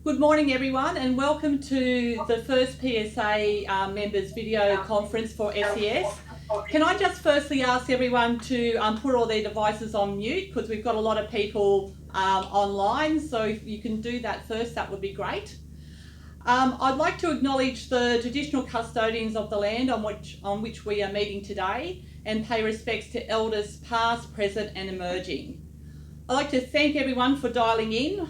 Good morning everyone, and welcome to the first PSA members video conference for SES. Can I just firstly ask everyone to put all their devices on mute, because we've got a lot of people online, so if you can do that first, that would be great. I'd like to acknowledge the traditional custodians of the land on which we are meeting today, and pay respects to elders past, present and emerging. I'd like to thank everyone for dialing in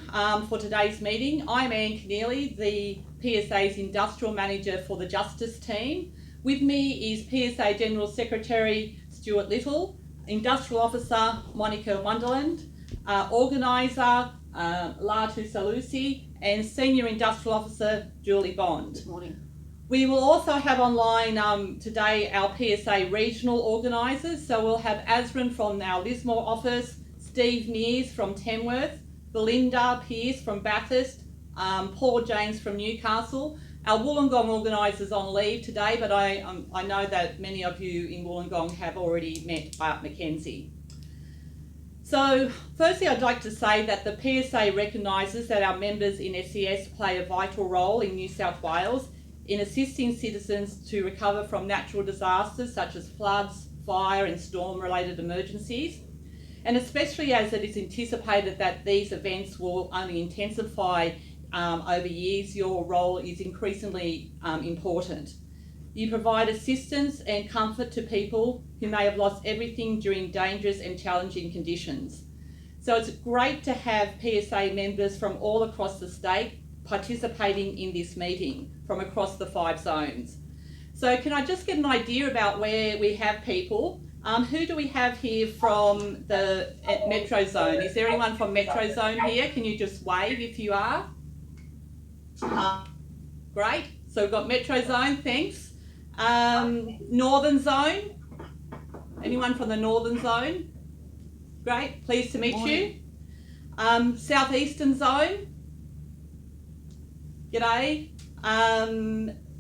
for today's meeting. I'm Anne Keneally, the PSA's Industrial Manager for the Justice team. With me is PSA General Secretary Stuart Little, Industrial Officer Monica Wonderland, Organiser Latu Salusi, and Senior Industrial Officer Julie Bond. Good morning. We will also have online today our PSA regional organisers. So we'll have Azrin from our Lismore office, Steve Mears from Tamworth, Belinda Pearce from Bathurst, Paul James from Newcastle. Our Wollongong organisers on leave today, but I know that many of you in Wollongong have already met Art Mackenzie. So firstly, I'd like to say that the PSA recognises that our members in SES play a vital role in New South Wales in assisting citizens to recover from natural disasters such as floods, fire and storm-related emergencies. And especially as it is anticipated that these events will only intensify over years, your role is increasingly important. You provide assistance and comfort to people who may have lost everything during dangerous and challenging conditions. So it's great to have PSA members from all across the state participating in this meeting from across the 5 zones. So can I just get an idea about where we have people? Who do we have here from the Metro Zone? Is there anyone from Metro Zone here? Can you just wave if you are? Great. So we've got Metro Zone, thanks. Northern Zone? Anyone from the Northern Zone? Great, pleased to meet you. Southeastern Zone? G'day.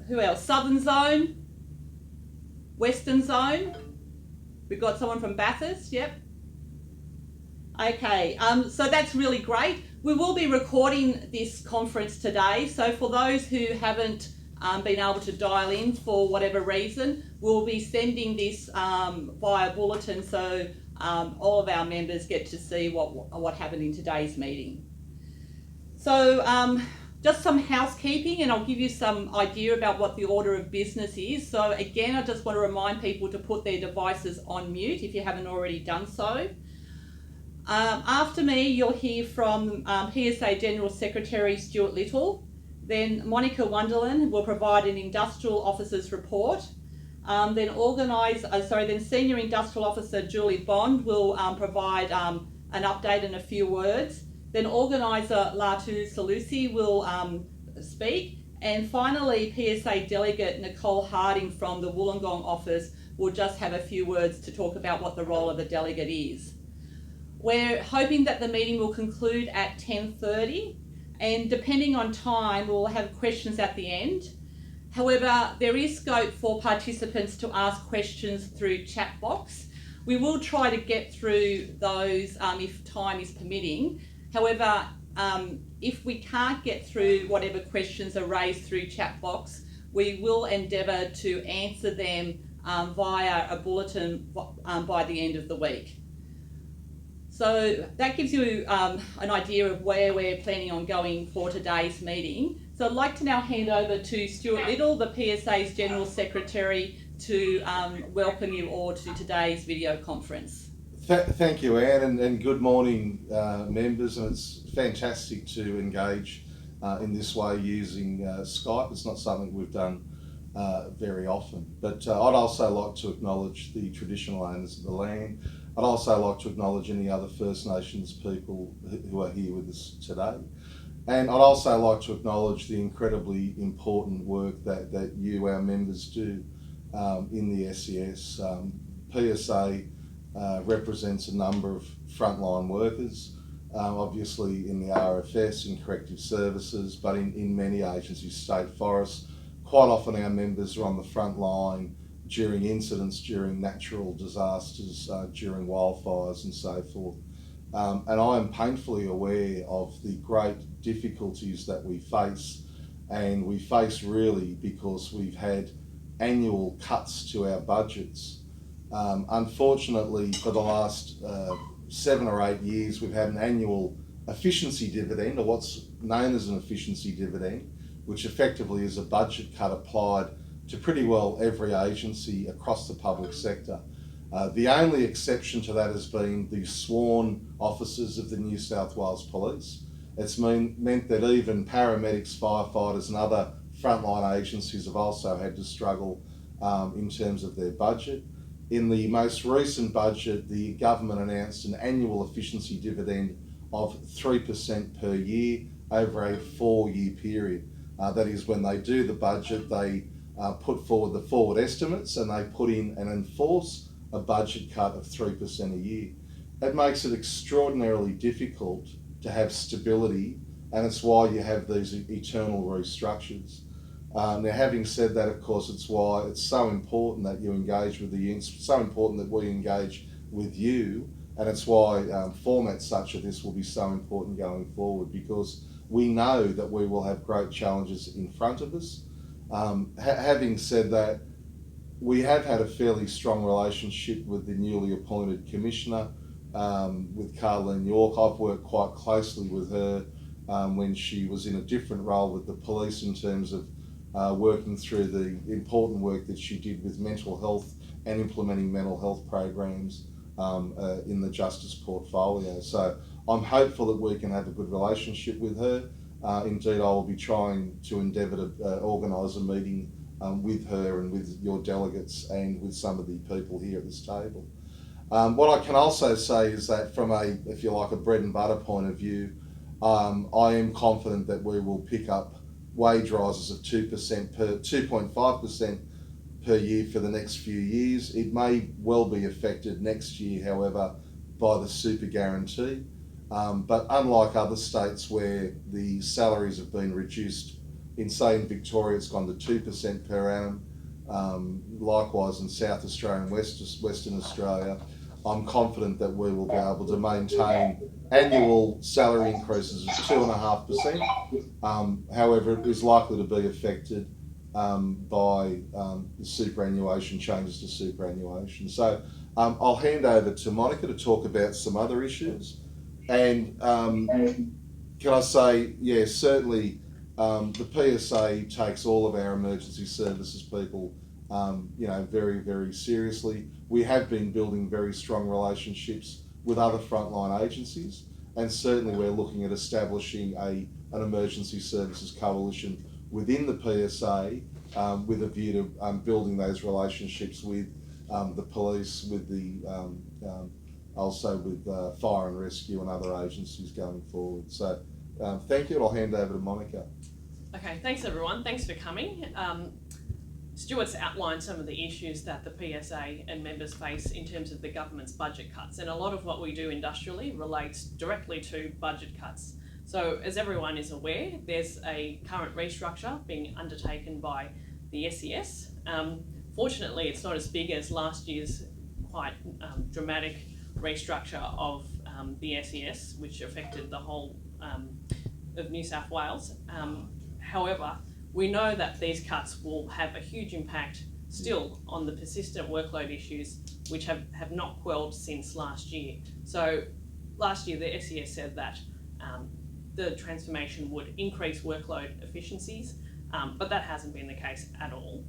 Who else? Southern Zone? Western Zone? We've got someone from Bathurst, yep. Okay, so that's really great. We will be recording this conference today, so for those who haven't been able to dial in for whatever reason, we'll be sending this via bulletin, so all of our members get to see what happened in today's meeting. So just some housekeeping, and I'll give you some idea about what the order of business is. So again, I just want to remind people to put their devices on mute if you haven't already done so. After me, you'll hear from PSA General Secretary Stuart Little. Then Monica Wonderland will provide an Industrial Officer's report. Then Senior Industrial Officer Julie Bond will provide an update in a few words. Then Organiser Latu Salusi will speak, and finally PSA Delegate Nicole Harding from the Wollongong office will just have a few words to talk about what the role of the delegate is. We're hoping that the meeting will conclude at 10:30, and depending on time we'll have questions at the end. However, there is scope for participants to ask questions through chat box. We will try to get through those if time is permitting. However, if we can't get through whatever questions are raised through chat box, we will endeavour to answer them via a bulletin by the end of the week. So that gives you an idea of where we're planning on going for today's meeting. So I'd like to now hand over to Stuart Little, the PSA's General Secretary, to welcome you all to today's video conference. Thank you, Anne, and good morning, members. And it's fantastic to engage in this way using Skype. It's not something we've done very often. But I'd also like to acknowledge the traditional owners of the land. I'd also like to acknowledge any other First Nations people who are here with us today. And I'd also like to acknowledge the incredibly important work that you, our members, do in the SES. PSA represents a number of frontline workers, obviously in the RFS, in corrective services, but in many agencies, state forests. Quite often our members are on the front line during incidents, during natural disasters, during wildfires and so forth. And I am painfully aware of the great difficulties that we face, and we face really because we've had annual cuts to our budgets. Unfortunately, for the last 7 or 8 years, we've had an annual efficiency dividend, or what's known as an efficiency dividend, which effectively is a budget cut applied to pretty well every agency across the public sector. The only exception to that has been the sworn officers of the New South Wales Police. It's meant that even paramedics, firefighters and other frontline agencies have also had to struggle in terms of their budget. In the most recent budget, the government announced an annual efficiency dividend of 3% per year over a 4-year period. That is, when they do the budget, they put forward the forward estimates and they put in and enforce a budget cut of 3% a year. It makes it extraordinarily difficult to have stability, and it's why you have these eternal restructures. Now, having said that, of course, it's why it's so important that you engage with it's so important that we engage with you, and it's why formats such as this will be so important going forward, because we know that we will have great challenges in front of us. Having said that, we have had a fairly strong relationship with the newly appointed Commissioner, with Carleen York. I've worked quite closely with her when she was in a different role with the police in terms of working through the important work that she did with mental health and implementing mental health programs in the justice portfolio. So I'm hopeful that we can have a good relationship with her. Indeed, I will be trying to endeavour to organise a meeting with her and with your delegates and with some of the people here at this table. What I can also say is that from a, if you like, a bread and butter point of view, I am confident that we will pick up wage rises of 2.5% per year for the next few years. It may well be affected next year, however, by the super guarantee. But unlike other states where the salaries have been reduced, in Victoria it's gone to 2% per annum, likewise in South Australia and Western Australia, I'm confident that we will be able to maintain annual salary increases of 2.5%. However, it is likely to be affected by the superannuation, changes to superannuation. So I'll hand over to Monica to talk about some other issues. And can I say, yeah, certainly the PSA takes all of our emergency services people very, very seriously. We have been building very strong relationships with other frontline agencies, and certainly we're looking at establishing an emergency services coalition within the PSA with a view to building those relationships with the police, with the also with fire and rescue and other agencies going forward. So thank you, and I'll hand over to Monica. Okay, thanks everyone. Thanks for coming. Stuart's outlined some of the issues that the PSA and members face in terms of the government's budget cuts, and a lot of what we do industrially relates directly to budget cuts. So as everyone is aware, there's a current restructure being undertaken by the SES. Fortunately, it's not as big as last year's quite dramatic restructure of the SES, which affected the whole of New South Wales. However, we know that these cuts will have a huge impact still on the persistent workload issues which have not quelled since last year. So last year the SES said that the transformation would increase workload efficiencies, but that hasn't been the case at all.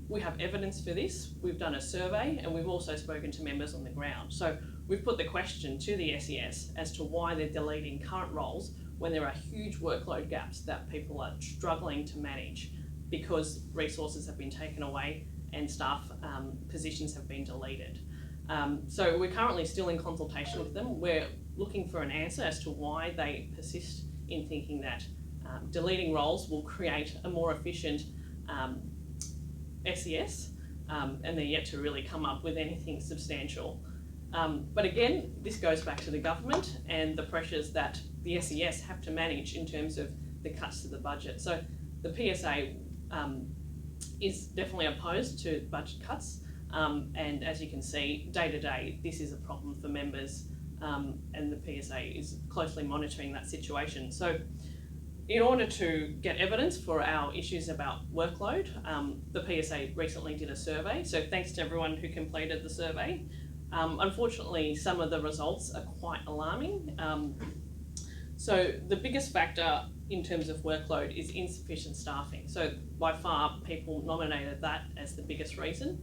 We have evidence for this. We've done a survey and we've also spoken to members on the ground. So we've put the question to the SES as to why they're deleting current roles when there are huge workload gaps that people are struggling to manage because resources have been taken away and staff positions have been deleted. So we're currently still in consultation with them. We're looking for an answer as to why they persist in thinking that deleting roles will create a more efficient SES, and they're yet to really come up with anything substantial. But again, this goes back to the government and the pressures that the SES have to manage in terms of the cuts to the budget. So the PSA is definitely opposed to budget cuts, and as you can see, day to day, this is a problem for members and the PSA is closely monitoring that situation. So in order to get evidence for our issues about workload, the PSA recently did a survey, so thanks to everyone who completed the survey. Unfortunately, some of the results are quite alarming. So the biggest factor in terms of workload is insufficient staffing. So by far, people nominated that as the biggest reason.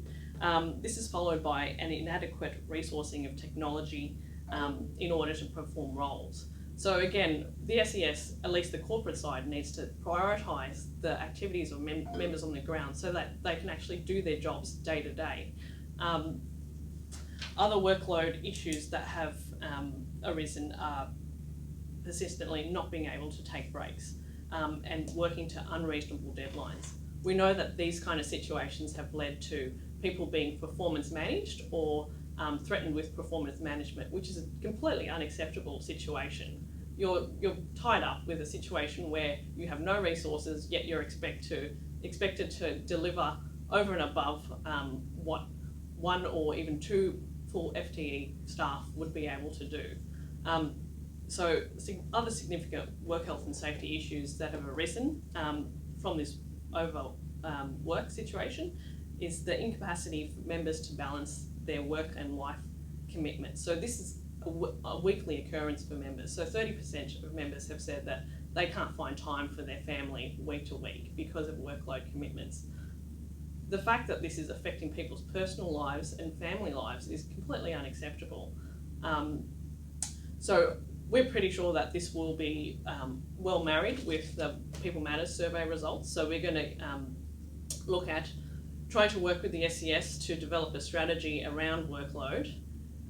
This is followed by an inadequate resourcing of technology in order to perform roles. So again, the SES, at least the corporate side, needs to prioritise the activities of members on the ground so that they can actually do their jobs day to day. Other workload issues that have arisen are persistently not being able to take breaks and working to unreasonable deadlines. We know that these kind of situations have led to people being performance managed or threatened with performance management, which is a completely unacceptable situation. You're tied up with a situation where you have no resources, yet you're expected to deliver over and above what one or even two full FTE staff would be able to do. So other significant work health and safety issues that have arisen from this overwork situation is the incapacity for members to balance their work and life commitments. So this is a weekly occurrence for members. So 30% of members have said that they can't find time for their family week to week because of workload commitments. The fact that this is affecting people's personal lives and family lives is completely unacceptable. So we're pretty sure that this will be well married with the People Matters survey results. So we're going to look at trying to work with the SES to develop a strategy around workload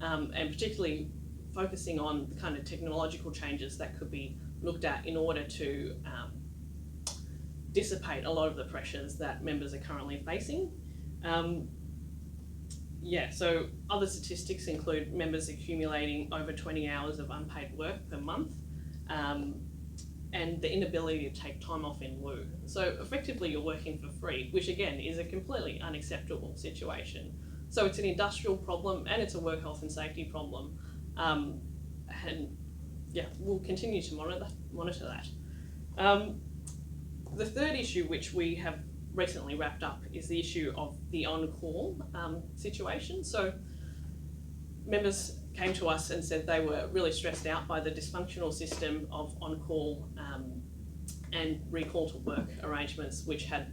and particularly focusing on the kind of technological changes that could be looked at in order to dissipate a lot of the pressures that members are currently facing. So other statistics include members accumulating over 20 hours of unpaid work per month and the inability to take time off in lieu. So effectively you're working for free, which again is a completely unacceptable situation. So it's an industrial problem and it's a work health and safety problem. We'll continue to monitor that. The third issue, which we have recently wrapped up, is the issue of the on-call situation. So members came to us and said they were really stressed out by the dysfunctional system of on-call and recall to work arrangements, which had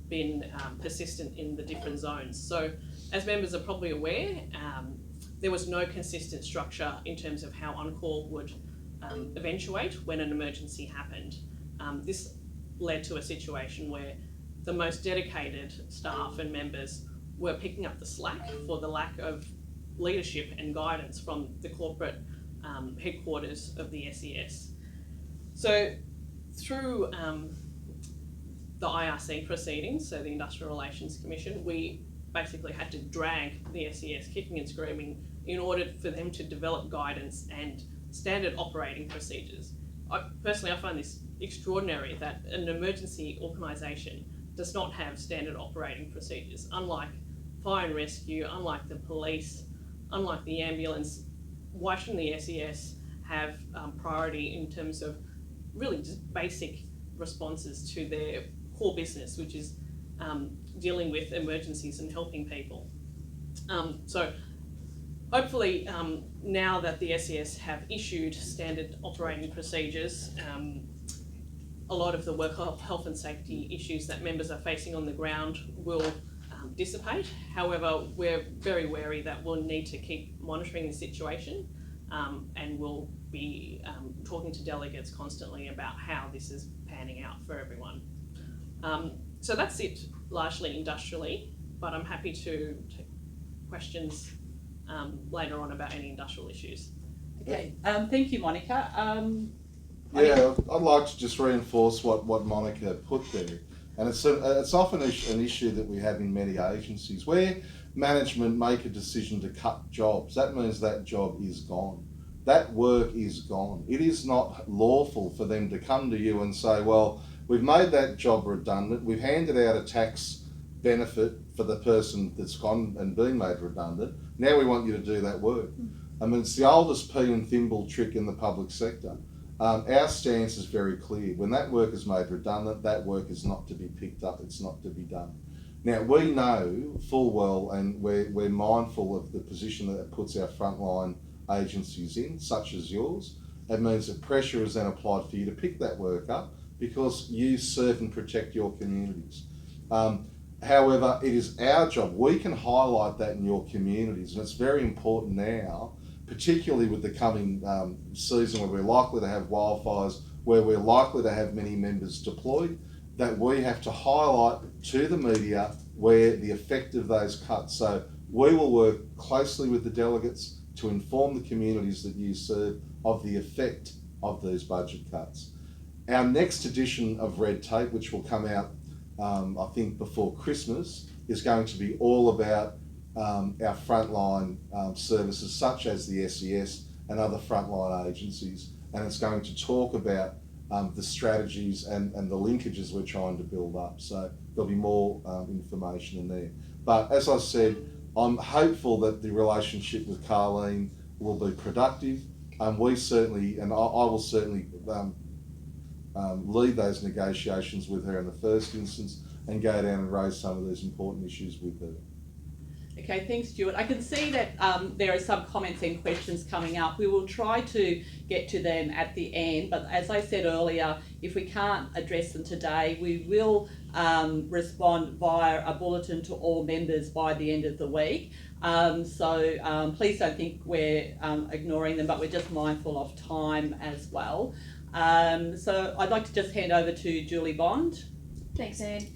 been persistent in the different zones. So as members are probably aware, there was no consistent structure in terms of how on-call would eventuate when an emergency happened. This led to a situation where the most dedicated staff and members were picking up the slack for the lack of leadership and guidance from the corporate headquarters of the SES. So through the IRC proceedings, so the Industrial Relations Commission, we basically had to drag the SES kicking and screaming in order for them to develop guidance and standard operating procedures. Personally, I find this extraordinary that an emergency organisation does not have standard operating procedures. Unlike fire and rescue, unlike the police, unlike the ambulance, why shouldn't the SES have priority in terms of really just basic responses to their core business, which is dealing with emergencies and helping people? So hopefully now that the SES have issued standard operating procedures, a lot of the work health and safety issues that members are facing on the ground will dissipate. However, we're very wary that we'll need to keep monitoring the situation and we'll be talking to delegates constantly about how this is panning out for everyone. So that's it largely industrially, but I'm happy to take questions later on about any industrial issues. Okay, thank you, Monica. I'd like to just reinforce what Monica put there. And it's often an issue that we have in many agencies where management make a decision to cut jobs. That means that job is gone. That work is gone. It is not lawful for them to come to you and say, well, we've made that job redundant. We've handed out a tax benefit for the person that's gone and been made redundant. Now we want you to do that work. I mean, it's the oldest pea and thimble trick in the public sector. Our stance is very clear. When that work is made redundant, that work is not to be picked up, it's not to be done. Now, we know full well, and we're mindful of the position that it puts our frontline agencies in, such as yours. It means that pressure is then applied for you to pick that work up because you serve and protect your communities. However, it is our job. We can highlight that in your communities, and it's very important now, particularly with the coming season where we're likely to have wildfires, where we're likely to have many members deployed, that we have to highlight to the media where the effect of those cuts. So we will work closely with the delegates to inform the communities that you serve of the effect of these budget cuts. Our next edition of Red Tape, which will come out I think before Christmas, is going to be all about our frontline services such as the SES and other frontline agencies, and it's going to talk about the strategies and the linkages we're trying to build up. So there'll be more information in there. But as I said, I'm hopeful that the relationship with Carleen will be productive. We certainly, and I will certainly lead those negotiations with her in the first instance and go down and raise some of these important issues with her. Okay, thanks, Stuart. I can see that there are some comments and questions coming up. We will try to get to them at the end, but as I said earlier, if we can't address them today, we will respond via a bulletin to all members by the end of the week. So please don't think we're ignoring them, but we're just mindful of time as well. So I'd like to just hand over to Julie Bond. Thanks, Anne.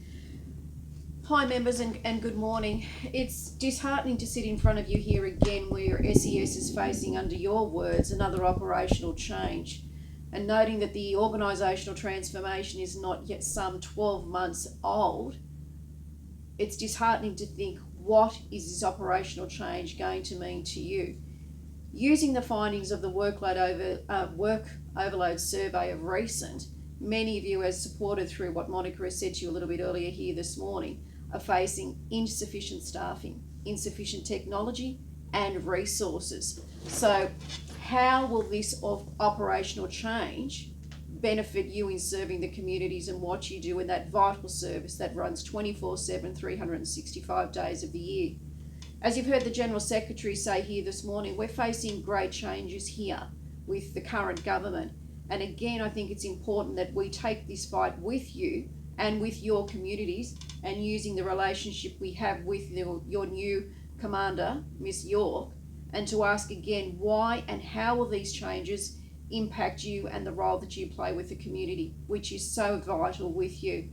Hi members and good morning. It's disheartening to sit in front of you here again where SES is facing, under your words, another operational change, and noting that the organisational transformation is not yet some 12 months old. It's disheartening to think, what is this operational change going to mean to you? Using the findings of the work overload survey of recent, many of you, as supported through what Monica has said to you a little bit earlier here this morning, are facing insufficient staffing, insufficient technology and resources. So how will this operational change benefit you in serving the communities and what you do in that vital service that runs 24/7, 365 days of the year? As you've heard the General Secretary say here this morning, we're facing great changes here with the current government. And again, I think it's important that we take this fight with you and with your communities, and using the relationship we have with your new commander, Miss York, and to ask again why and how will these changes impact you and the role that you play with the community, which is so vital with you.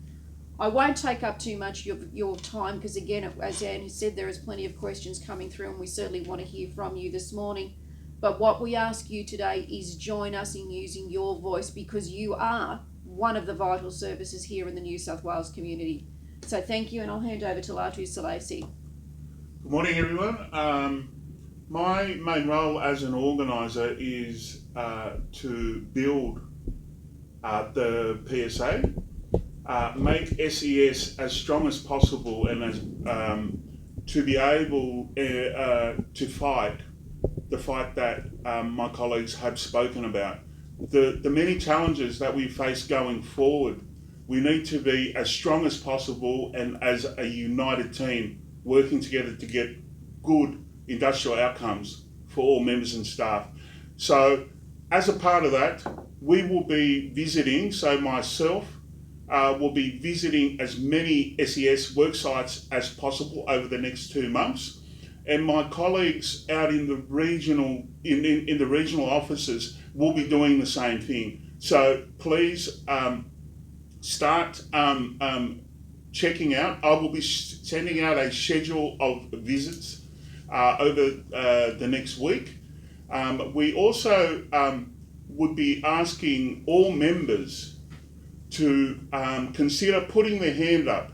I won't take up too much of your time because, again, as Anne said, there is plenty of questions coming through and we certainly want to hear from you this morning. But what we ask you today is join us in using your voice, because you are one of the vital services here in the New South Wales community. So thank you, and I'll hand over to Latu Salesi. Good morning, everyone. My main role as an organiser is to build the PSA, make SES as strong as possible, and as to be able to fight the fight that my colleagues have spoken about. The many challenges that we face going forward, we need to be as strong as possible and as a united team working together to get good industrial outcomes for all members and staff. So as a part of that, we will be visiting, so myself will be visiting as many SES work sites as possible over the next 2 months. And my colleagues out in the regional in the regional offices will be doing the same thing. So please start checking out. I will be sending out a schedule of visits over the next week. We also would be asking all members to consider putting their hand up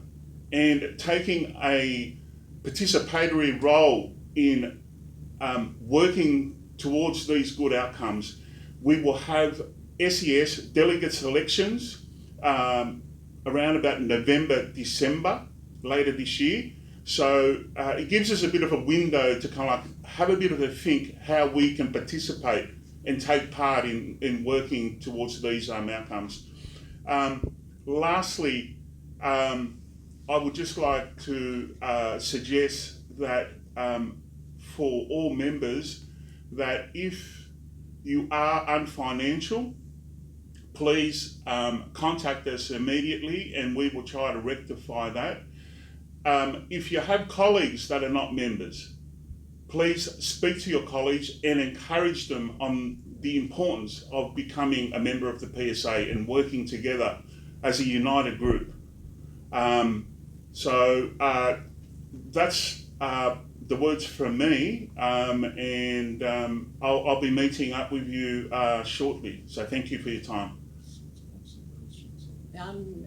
and taking a participatory role in working towards these good outcomes. We will have SES delegate selections around about November, December, later this year. So it gives us a bit of a window to kind of like have a bit of a think how we can participate and take part in working towards these outcomes. Lastly, I would just like to suggest that for all members, that if you are unfinancial, please contact us immediately and we will try to rectify that. If you have colleagues that are not members, please speak to your colleagues and encourage them on the importance of becoming a member of the PSA and working together as a united group. So that's the words from me, and I'll be meeting up with you shortly. So thank you for your time.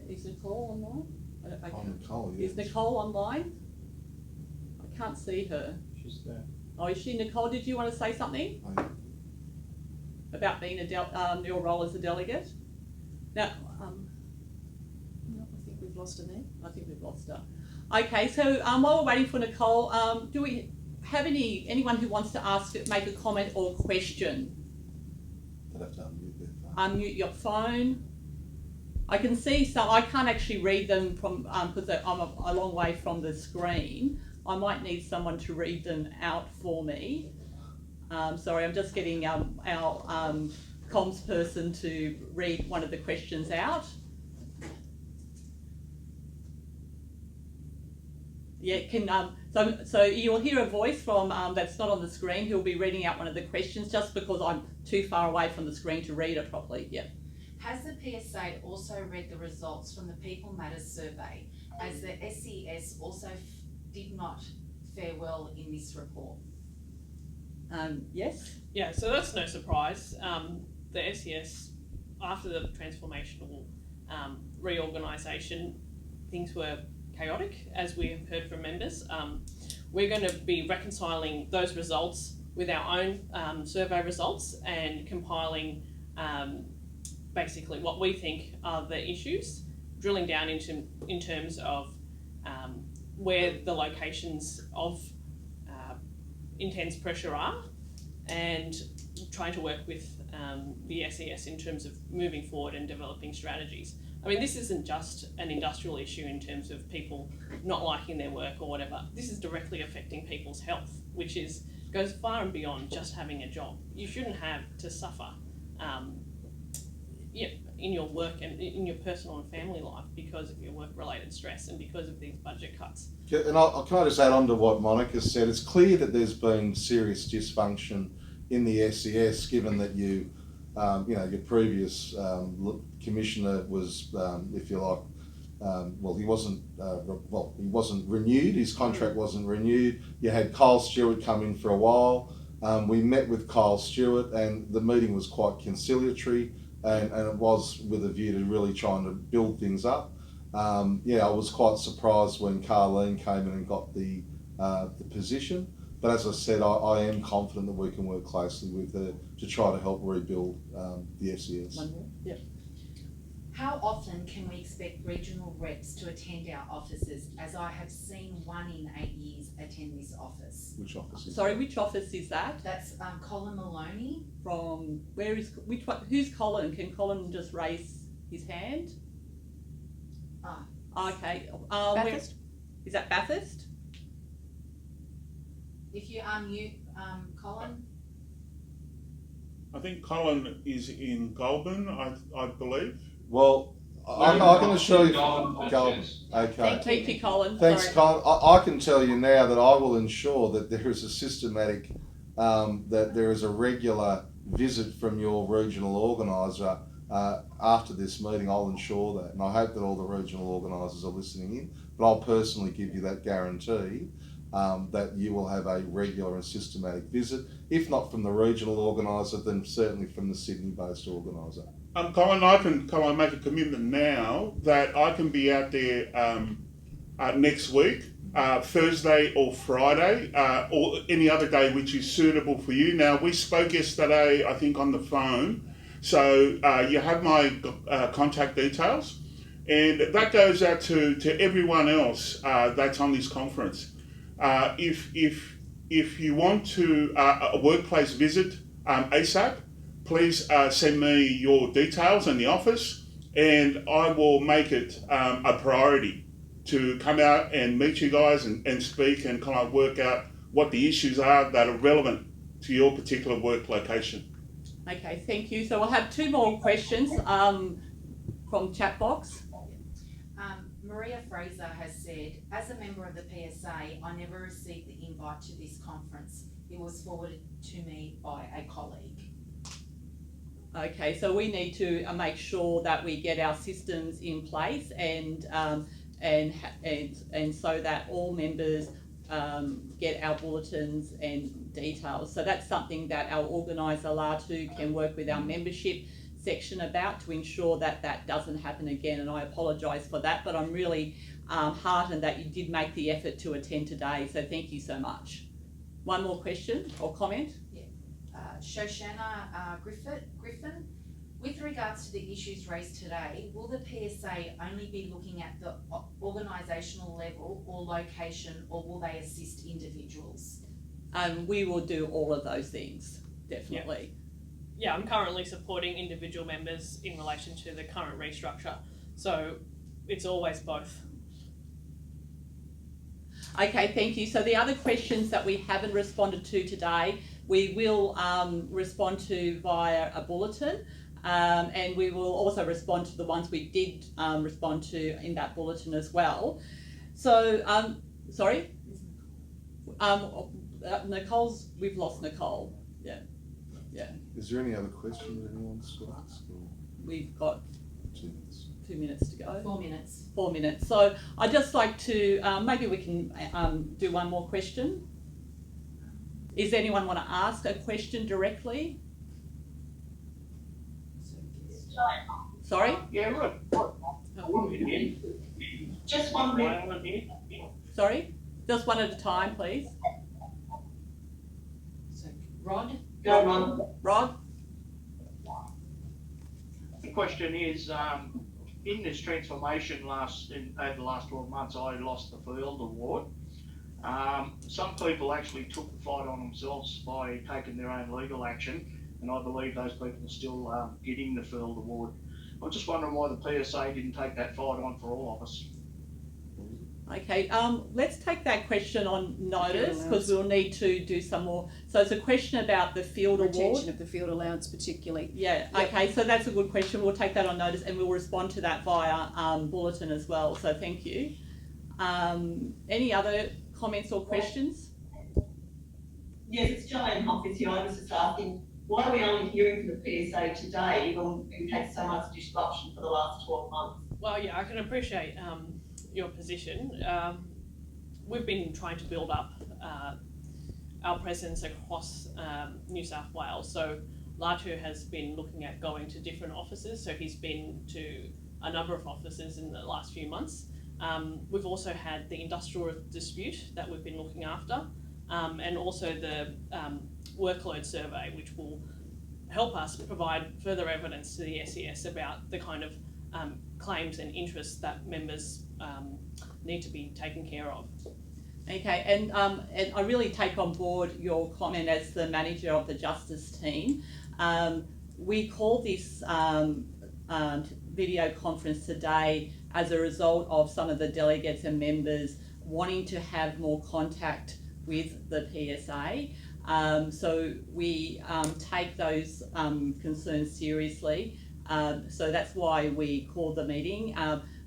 Is Nicole online? Nicole, yeah. Is Nicole online? I can't see her. She's there. Oh, is she? Nicole, did you want to say something about being your role as a delegate? Now, no, I think we've lost her there. I think we've lost her. Okay, so while we're waiting for Nicole, do we have anyone who wants to make a comment or question? They'd have to unmute their phone. Unmute your phone. I can see some. I can't actually read them from because I'm a long way from the screen. I might need someone to read them out for me. Sorry, I'm just getting our comms person to read one of the questions out. Yeah, so you'll hear a voice from that's not on the screen who'll be reading out one of the questions just because I'm too far away from the screen to read it properly. Yeah. Has the PSA also read the results from the People Matters survey, as the SES also did not fare well in this report? Yes. Yeah, so that's no surprise. The SES, after the transformational reorganisation, things were chaotic, as we have heard from members. We're going to be reconciling those results with our own survey results and compiling basically what we think are the issues, drilling down in terms of where the locations of intense pressure are, and trying to work with the SES in terms of moving forward and developing strategies. I mean, this isn't just an industrial issue in terms of people not liking their work or whatever. This is directly affecting people's health, which goes far and beyond just having a job. You shouldn't have to suffer in your work and in your personal and family life because of your work-related stress and because of these budget cuts. And can I just add on to what Monica said? It's clear that there's been serious dysfunction in the SES, given that your previous commissioner was, if you like, he wasn't renewed. His contract wasn't renewed. You had Kyle Stewart come in for a while. We met with Kyle Stewart, and the meeting was quite conciliatory, and it was with a view to really trying to build things up. I was quite surprised when Carleen came in and got the position. But as I said, I am confident that we can work closely with her to try to help rebuild the SES. One more. Yep. How often can we expect regional reps to attend our offices, as I have seen one in 8 years attend this office? Which office is Sorry, which office is that? That's Colin Maloney. From where is which one? Who's Colin? Can Colin just raise his hand? Okay. Bathurst? Is that Bathurst? If you unmute Colin. I think Colin is in Goulburn, I believe. Well, I can assure you. Okay. Thank you, Colin. Thanks, Sorry. Colin. I can tell you now that I will ensure that there is a systematic, that there is a regular visit from your regional organiser after this meeting. I'll ensure that, and I hope that all the regional organisers are listening in. But I'll personally give you that guarantee that you will have a regular and systematic visit. If not from the regional organiser, then certainly from the Sydney-based organiser. Colin, I can make a commitment now that I can be out there next week, Thursday or Friday, or any other day which is suitable for you. Now, we spoke yesterday, I think, on the phone, so you have my contact details. And that goes out to everyone else that's on this conference. If you want to a workplace visit ASAP, please send me your details in the office, and I will make it a priority to come out and meet you guys and speak and kind of work out what the issues are that are relevant to your particular work location. Okay, thank you. So we'll have two more questions from chat box. Maria Fraser has said, as a member of the PSA, I never received the invite to this conference. It was forwarded to me by a colleague. Okay, so we need to make sure that we get our systems in place and so that all members get our bulletins and details. So that's something that our organiser Latu can work with our membership section about to ensure that that doesn't happen again, and I apologise for that, but I'm really heartened that you did make the effort to attend today, so thank you so much. One more question or comment? Shoshana Griffin, with regards to the issues raised today, will the PSA only be looking at the organisational level or location, or will they assist individuals? We will do all of those things, definitely. Yeah, I'm currently supporting individual members in relation to the current restructure, so it's always both. Okay, thank you. So the other questions that we haven't responded to today, we will respond to via a bulletin, and we will also respond to the ones we did respond to in that bulletin as well. So, sorry? Nicole's, we've lost Nicole. Yeah. Is there any other questions anyone wants to ask? We've got 2 minutes. 2 minutes to go. 4 minutes. 4 minutes. So I'd just like to, maybe we can do one more question. Is anyone want to ask a question directly? Sorry? Yeah, right. Just one minute. Sorry? Just one at a time, please. So, Rod? Go on. Rod? The question is, in this transformation over the last 12 months, I lost the Field Award. Some people actually took the fight on themselves by taking their own legal action, and I believe those people are still getting the Field Award. I'm just wondering why the PSA didn't take that fight on for all of us. Okay, let's take that question on notice because we'll need to do some more. So it's a question about the Field Award. Retention of the field allowance particularly. Yeah, Yep. okay, so that's a good question. We'll take that on notice and we'll respond to that via bulletin as well. So thank you. Any other comments or questions? Yes, it's Joanne Hopkins here. I was just asking, why are we only hearing from the PSA today when we've had so much disruption for the last 12 months? Well, yeah, I can appreciate your position. We've been trying to build up our presence across New South Wales. So Latu has been looking at going to different offices. So he's been to a number of offices in the last few months. We've also had the industrial dispute that we've been looking after, and also the workload survey, which will help us provide further evidence to the SES about the kind of claims and interests that members need to be taken care of. Okay, and I really take on board your comment as the manager of the Justice team. We call this video conference today as a result of some of the delegates and members wanting to have more contact with the PSA. So we take those concerns seriously. So that's why we called the meeting.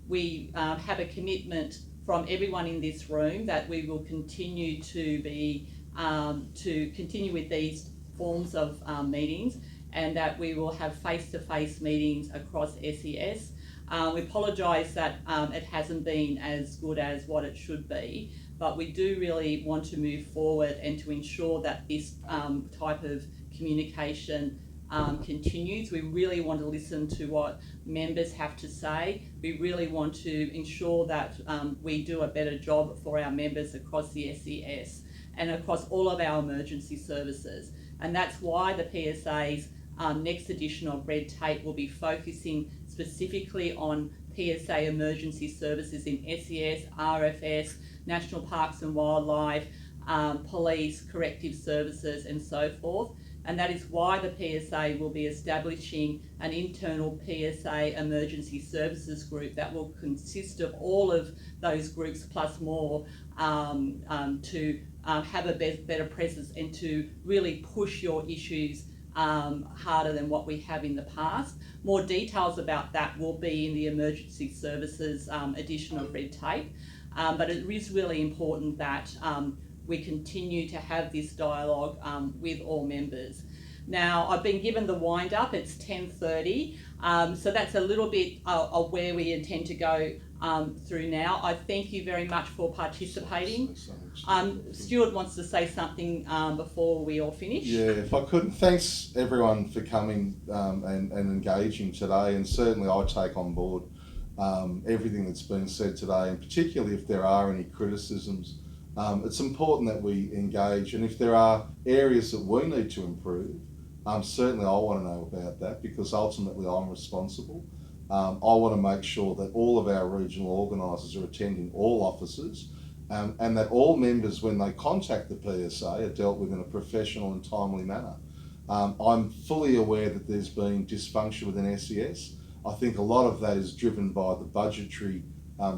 We have a commitment from everyone in this room that we will continue to be to continue with these forms of meetings, and that we will have face-to-face meetings across SES. We apologise that it hasn't been as good as what it should be, but we do really want to move forward and to ensure that this type of communication continues. We really want to listen to what members have to say. We really want to ensure that we do a better job for our members across the SES and across all of our emergency services. And that's why the PSA's next edition of Red Tape will be focusing specifically on PSA emergency services in SES, RFS, National Parks and Wildlife, police, corrective services and so forth. And that is why the PSA will be establishing an internal PSA emergency services group that will consist of all of those groups plus more to have a better presence and to really push your issues harder than what we have in the past. More details about that will be in the emergency services edition of Red Tape, but it is really important that we continue to have this dialogue with all members. Now, I've been given the wind up, it's 10:30, so that's a little bit of where we intend to go through now. I thank you very much for participating. Stuart wants to say something before we all finish. Yeah, if I could, thanks everyone for coming and engaging today, and certainly I take on board everything that's been said today, and particularly if there are any criticisms. It's important that we engage, and if there are areas that we need to improve, certainly I want to know about that, because ultimately I'm responsible. I want to make sure that all of our regional organisers are attending all offices, and that all members, when they contact the PSA, are dealt with in a professional and timely manner. I'm fully aware that there's been dysfunction within SES. I think a lot of that is driven by the budgetary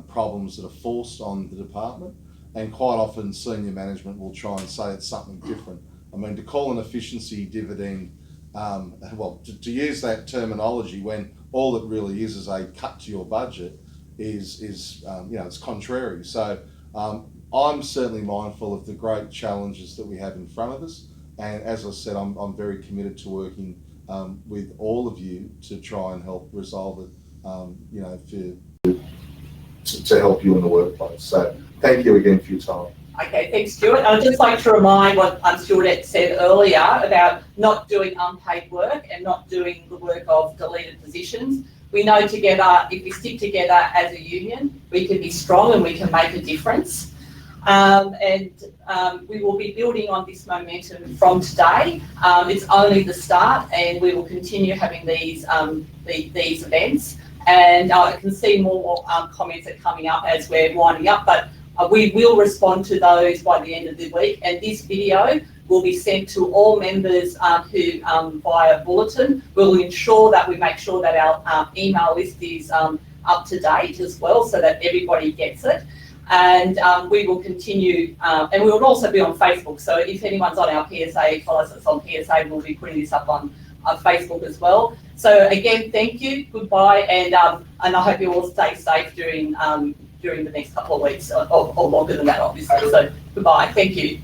problems that are forced on the department, and quite often senior management will try and say it's something different. I mean, to call an efficiency dividend, to use that terminology when all it really is a cut to your budget is it's contrary. So I'm certainly mindful of the great challenges that we have in front of us, and as I said, I'm very committed to working with all of you to try and help resolve it, to help you in the workplace. So thank you again for your time. Okay, thanks, Stuart. I'd just like to remind what Stuart said earlier about not doing unpaid work and not doing the work of deleted positions. We know together, if we stick together as a union, we can be strong and we can make a difference. We will be building on this momentum from today. It's only the start, and we will continue having these events. And I can see more comments are coming up as we're winding up, but we will respond to those by the end of the week. And this video will be sent to all members who via bulletin. We'll ensure that we make sure that our email list is up to date as well, so that everybody gets it. And we will continue, and we will also be on Facebook. So if anyone's on our PSA, follows us on PSA, we'll be putting this up on Facebook as well. So again, thank you, goodbye, and I hope you all stay safe during the next couple of weeks, or longer than that, obviously. So goodbye, thank you.